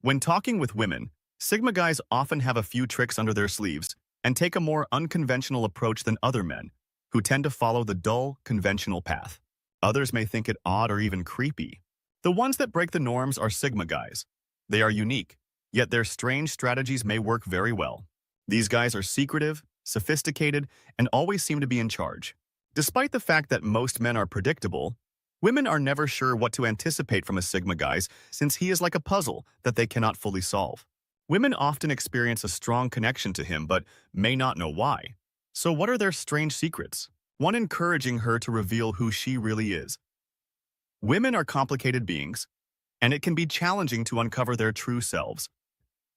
When talking with women, Sigma guys often have a few tricks under their sleeves and take a more unconventional approach than other men, who tend to follow the dull, conventional path. Others may think it odd or even creepy. The ones that break the norms are Sigma guys. They are unique, yet their strange strategies may work very well. These guys are secretive, sophisticated, and always seem to be in charge. Despite the fact that most men are predictable, women are never sure what to anticipate from a Sigma guy since he is like a puzzle that they cannot fully solve. Women often experience a strong connection to him but may not know why. So what are their strange secrets? One, encouraging her to reveal who she really is. Women are complicated beings, and it can be challenging to uncover their true selves.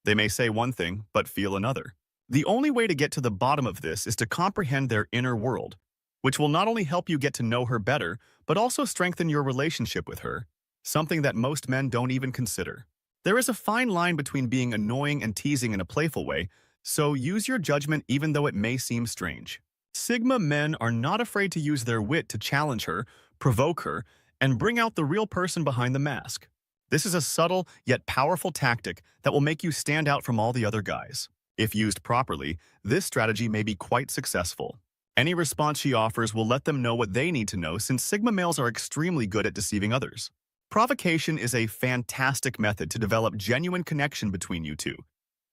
They may say one thing but feel another. The only way to get to the bottom of this is to comprehend their inner world, which will not only help you get to know her better, but also strengthen your relationship with her, something that most men don't even consider. There is a fine line between being annoying and teasing in a playful way, so use your judgment even though it may seem strange. Sigma men are not afraid to use their wit to challenge her, provoke her, and bring out the real person behind the mask. This is a subtle yet powerful tactic that will make you stand out from all the other guys. If used properly, this strategy may be quite successful. Any response she offers will let them know what they need to know since Sigma males are extremely good at deceiving others. Provocation is a fantastic method to develop genuine connection between you two.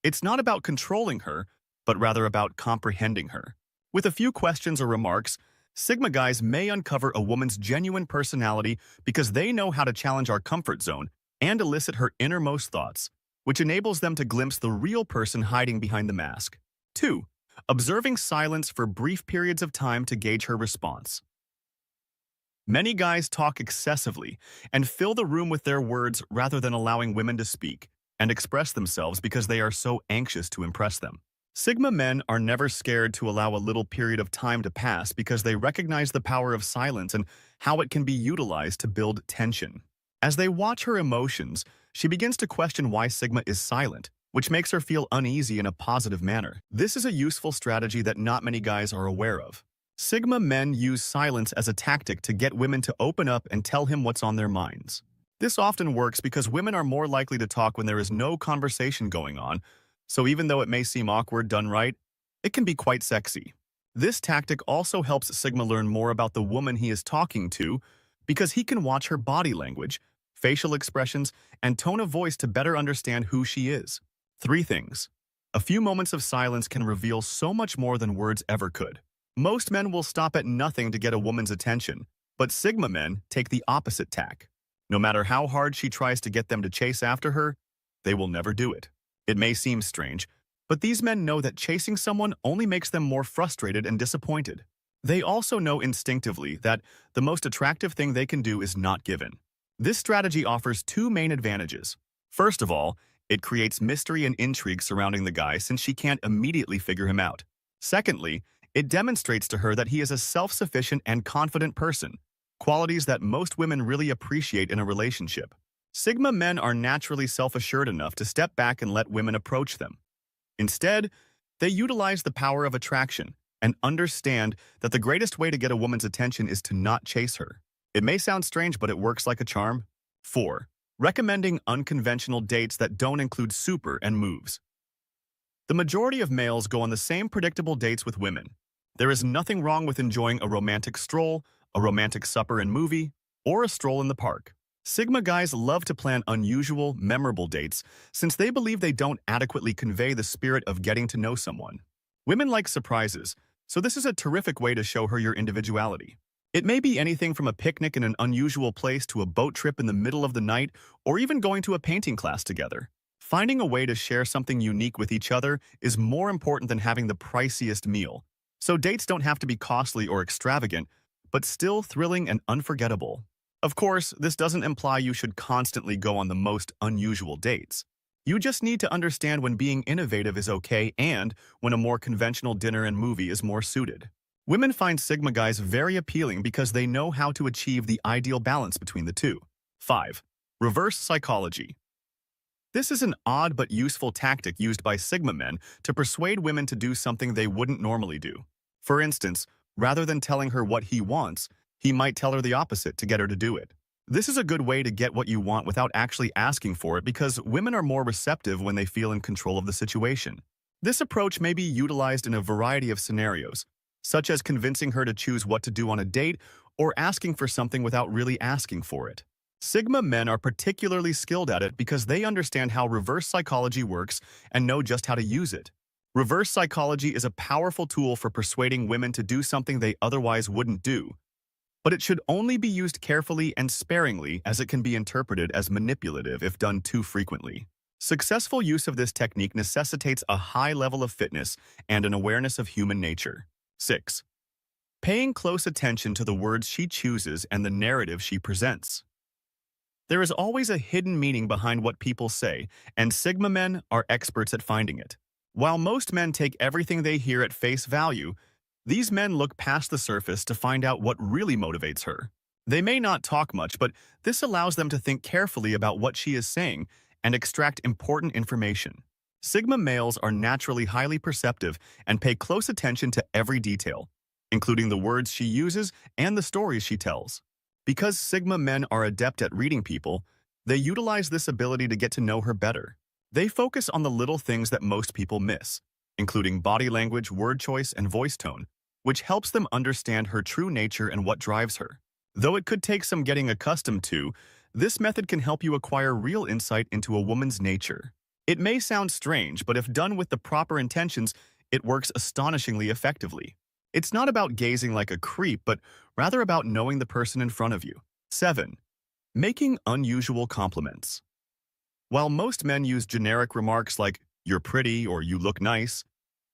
It's not about controlling her, but rather about comprehending her. With a few questions or remarks, Sigma guys may uncover a woman's genuine personality because they know how to challenge our comfort zone and elicit her innermost thoughts, which enables them to glimpse the real person hiding behind the mask. 2. Observing silence for brief periods of time to gauge her response. Many guys talk excessively and fill the room with their words rather than allowing women to speak and express themselves because they are so anxious to impress them. Sigma men are never scared to allow a little period of time to pass because they recognize the power of silence and how it can be utilized to build tension. As they watch her emotions, she begins to question why Sigma is silent, which makes her feel uneasy in a positive manner. This is a useful strategy that not many guys are aware of. Sigma men use silence as a tactic to get women to open up and tell him what's on their minds. This often works because women are more likely to talk when there is no conversation going on, so even though it may seem awkward done right, it can be quite sexy. This tactic also helps Sigma learn more about the woman he is talking to because he can watch her body language, facial expressions, and tone of voice to better understand who she is. 3 things. A few moments of silence can reveal so much more than words ever could. Most men will stop at nothing to get a woman's attention, but Sigma men take the opposite tack. No matter how hard she tries to get them to chase after her, they will never do it. It may seem strange, but these men know that chasing someone only makes them more frustrated and disappointed. They also know instinctively that the most attractive thing they can do is not give in. This strategy offers 2 main advantages. First of all, it creates mystery and intrigue surrounding the guy since she can't immediately figure him out. Secondly, it demonstrates to her that he is a self-sufficient and confident person, qualities that most women really appreciate in a relationship. Sigma men are naturally self-assured enough to step back and let women approach them. Instead, they utilize the power of attraction and understand that the greatest way to get a woman's attention is to not chase her. It may sound strange, but it works like a charm. 4. Recommending unconventional dates that don't include super and moves. The majority of males go on the same predictable dates with women. There is nothing wrong with enjoying a romantic stroll, a romantic supper and movie, or a stroll in the park. Sigma guys love to plan unusual, memorable dates since they believe they don't adequately convey the spirit of getting to know someone. Women like surprises, so this is a terrific way to show her your individuality. It may be anything from a picnic in an unusual place to a boat trip in the middle of the night, or even going to a painting class together. Finding a way to share something unique with each other is more important than having the priciest meal. So dates don't have to be costly or extravagant, but still thrilling and unforgettable. Of course, this doesn't imply you should constantly go on the most unusual dates. You just need to understand when being innovative is okay and when a more conventional dinner and movie is more suited. Women find Sigma guys very appealing because they know how to achieve the ideal balance between the two. 5. Reverse psychology. This is an odd but useful tactic used by Sigma men to persuade women to do something they wouldn't normally do. For instance, rather than telling her what he wants, he might tell her the opposite to get her to do it. This is a good way to get what you want without actually asking for it because women are more receptive when they feel in control of the situation. This approach may be utilized in a variety of scenarios, such as convincing her to choose what to do on a date or asking for something without really asking for it. Sigma men are particularly skilled at it because they understand how reverse psychology works and know just how to use it. Reverse psychology is a powerful tool for persuading women to do something they otherwise wouldn't do, but it should only be used carefully and sparingly as it can be interpreted as manipulative if done too frequently. Successful use of this technique necessitates a high level of fitness and an awareness of human nature. 6. Paying close attention to the words she chooses and the narrative she presents. There is always a hidden meaning behind what people say, and Sigma men are experts at finding it. While most men take everything they hear at face value, these men look past the surface to find out what really motivates her. They may not talk much, but this allows them to think carefully about what she is saying and extract important information. Sigma males are naturally highly perceptive and pay close attention to every detail, including the words she uses and the stories she tells. Because Sigma men are adept at reading people, they utilize this ability to get to know her better. They focus on the little things that most people miss, including body language, word choice, and voice tone, which helps them understand her true nature and what drives her. Though it could take some getting accustomed to, this method can help you acquire real insight into a woman's nature. It may sound strange, but if done with the proper intentions, it works astonishingly effectively. It's not about gazing like a creep, but rather about knowing the person in front of you. 7. Making unusual compliments. While most men use generic remarks like, "You're pretty" or "You look nice,"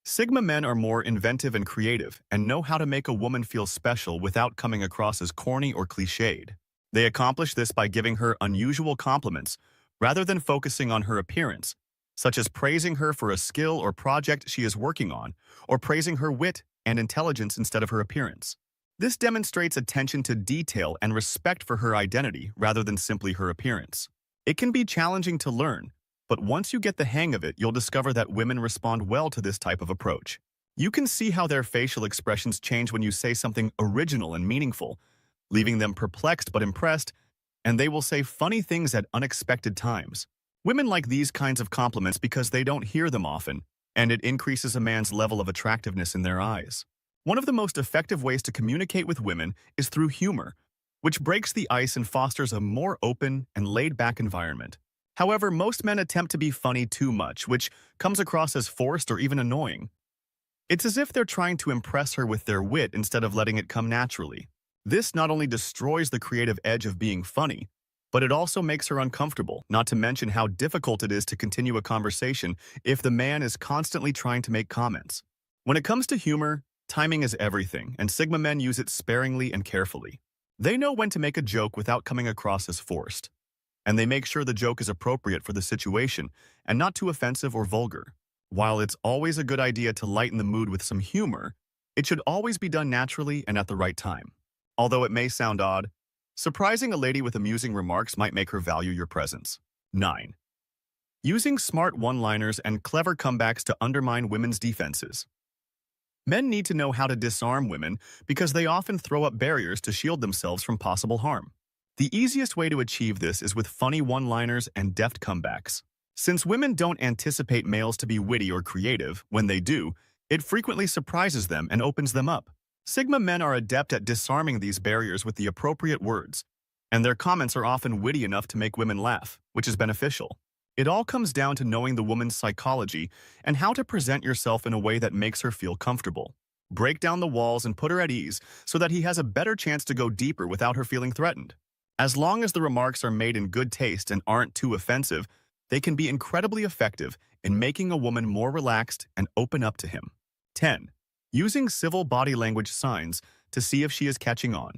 Sigma men are more inventive and creative and know how to make a woman feel special without coming across as corny or cliched. They accomplish this by giving her unusual compliments rather than focusing on her appearance, such as praising her for a skill or project she is working on, or praising her wit and intelligence instead of her appearance. This demonstrates attention to detail and respect for her identity rather than simply her appearance. It can be challenging to learn, but once you get the hang of it, you'll discover that women respond well to this type of approach. You can see how their facial expressions change when you say something original and meaningful, leaving them perplexed but impressed, and they will say funny things at unexpected times. Women like these kinds of compliments because they don't hear them often, and it increases a man's level of attractiveness in their eyes. One of the most effective ways to communicate with women is through humor, which breaks the ice and fosters a more open and laid-back environment. However, most men attempt to be funny too much, which comes across as forced or even annoying. It's as if they're trying to impress her with their wit instead of letting it come naturally. This not only destroys the creative edge of being funny, but it also makes her uncomfortable, not to mention how difficult it is to continue a conversation if the man is constantly trying to make comments. When it comes to humor, timing is everything, and Sigma men use it sparingly and carefully. They know when to make a joke without coming across as forced, and they make sure the joke is appropriate for the situation and not too offensive or vulgar. While it's always a good idea to lighten the mood with some humor, it should always be done naturally and at the right time. Although it may sound odd, surprising a lady with amusing remarks might make her value your presence. 9. Using smart one-liners and clever comebacks to undermine women's defenses. Men need to know how to disarm women because they often throw up barriers to shield themselves from possible harm. The easiest way to achieve this is with funny one-liners and deft comebacks. Since women don't anticipate males to be witty or creative, when they do, it frequently surprises them and opens them up. Sigma men are adept at disarming these barriers with the appropriate words, and their comments are often witty enough to make women laugh, which is beneficial. It all comes down to knowing the woman's psychology and how to present yourself in a way that makes her feel comfortable. Break down the walls and put her at ease so that he has a better chance to go deeper without her feeling threatened. As long as the remarks are made in good taste and aren't too offensive, they can be incredibly effective in making a woman more relaxed and open up to him. 10. Using civil body language signs to see if she is catching on.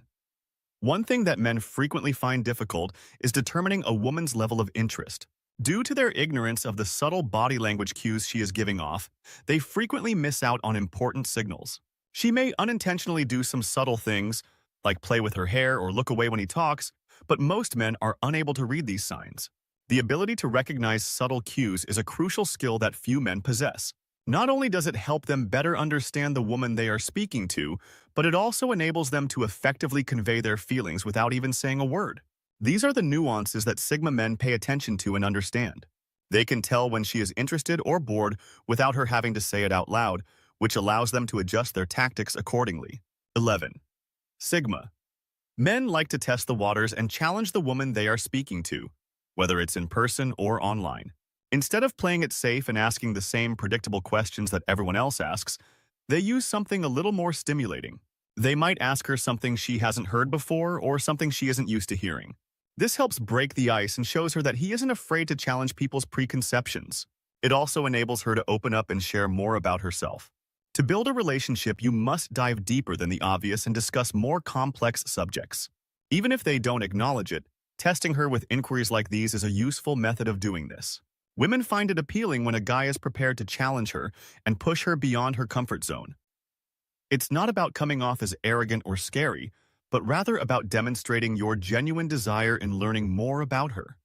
One thing that men frequently find difficult is determining a woman's level of interest. Due to their ignorance of the subtle body language cues she is giving off, they frequently miss out on important signals. She may unintentionally do some subtle things, like play with her hair or look away when he talks, but most men are unable to read these signs. The ability to recognize subtle cues is a crucial skill that few men possess. Not only does it help them better understand the woman they are speaking to, but it also enables them to effectively convey their feelings without even saying a word. These are the nuances that Sigma men pay attention to and understand. They can tell when she is interested or bored without her having to say it out loud, which allows them to adjust their tactics accordingly. 11. Sigma. Men like to test the waters and challenge the woman they are speaking to, whether it's in person or online. Instead of playing it safe and asking the same predictable questions that everyone else asks, they use something a little more stimulating. They might ask her something she hasn't heard before or something she isn't used to hearing. This helps break the ice and shows her that he isn't afraid to challenge people's preconceptions. It also enables her to open up and share more about herself. To build a relationship, you must dive deeper than the obvious and discuss more complex subjects. Even if they don't acknowledge it, testing her with inquiries like these is a useful method of doing this. Women find it appealing when a guy is prepared to challenge her and push her beyond her comfort zone. It's not about coming off as arrogant or scary, but rather about demonstrating your genuine desire in learning more about her.